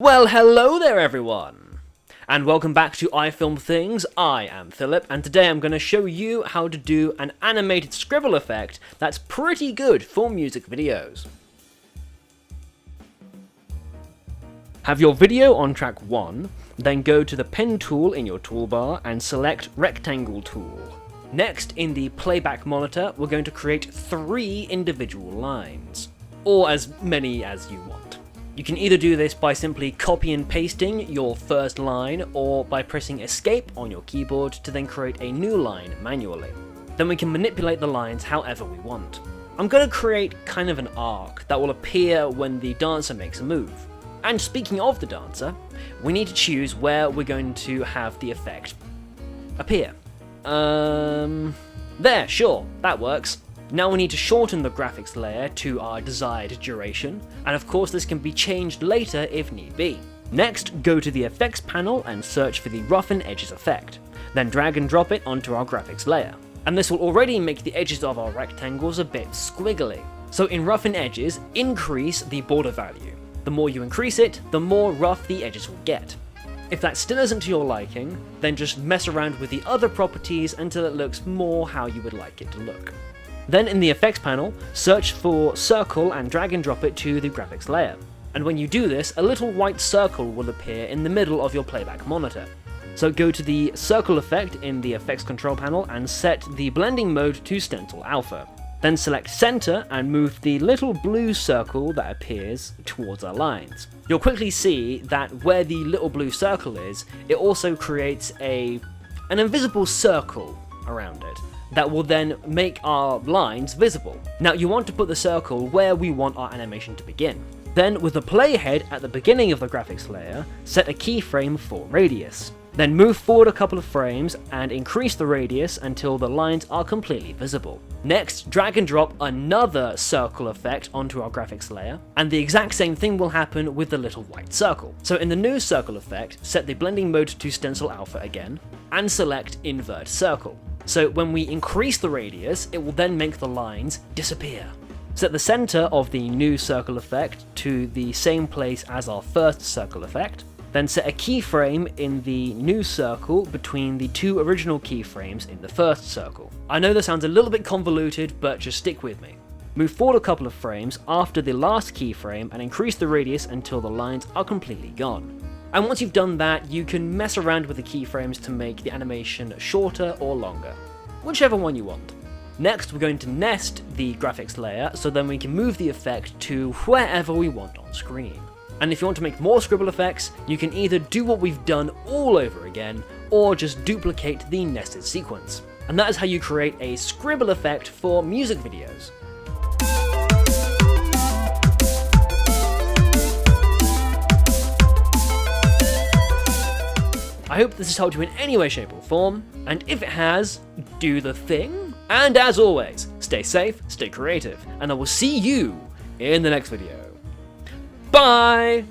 Well, hello there everyone! And welcome back to I Film Things. I am Philip, and today I'm going to show you how to do an animated scribble effect that's pretty good for music videos. Have your video on track 1, then go to the pen tool in your toolbar and select Rectangle tool. Next, in the playback monitor, we're going to create 3 individual lines, or as many as you want. You can either do this by simply copy and pasting your first line, or by pressing escape on your keyboard to then create a new line manually. Then we can manipulate the lines however we want. I'm going to create kind of an arc that will appear when the dancer makes a move. And speaking of the dancer, we need to choose where we're going to have the effect appear. There, sure, that works. Now we need to shorten the graphics layer to our desired duration, and of course this can be changed later if need be. Next, go to the effects panel and search for the roughen edges effect, then drag and drop it onto our graphics layer. And this will already make the edges of our rectangles a bit squiggly. So in roughen edges, increase the border value. The more you increase it, the more rough the edges will get. If that still isn't to your liking, then just mess around with the other properties until it looks more how you would like it to look. Then in the effects panel, search for circle and drag and drop it to the graphics layer. And when you do this, a little white circle will appear in the middle of your playback monitor. So go to the circle effect in the effects control panel and set the blending mode to stencil alpha. Then select center and move the little blue circle that appears towards our lines. You'll quickly see that where the little blue circle is, it also creates an invisible circle around it that will then make our lines visible. Now you want to put the circle where we want our animation to begin. Then with the playhead at the beginning of the graphics layer, set a keyframe for radius. Then move forward a couple of frames and increase the radius until the lines are completely visible. Next, drag and drop another circle effect onto our graphics layer, and the exact same thing will happen with the little white circle. So in the new circle effect, set the blending mode to stencil alpha again, and select invert circle. So when we increase the radius, it will then make the lines disappear. Set the center of the new circle effect to the same place as our first circle effect, then set a keyframe in the new circle between the 2 original keyframes in the first circle. I know this sounds a little bit convoluted, but just stick with me. Move forward a couple of frames after the last keyframe and increase the radius until the lines are completely gone. And once you've done that, you can mess around with the keyframes to make the animation shorter or longer, whichever one you want. Next, we're going to nest the graphics layer so then we can move the effect to wherever we want on screen. And if you want to make more scribble effects, you can either do what we've done all over again, or just duplicate the nested sequence. And that is how you create a scribble effect for music videos. I hope this has helped you in any way, shape or form, and if it has, do the thing. And as always, stay safe, stay creative, and I will see you in the next video. Bye!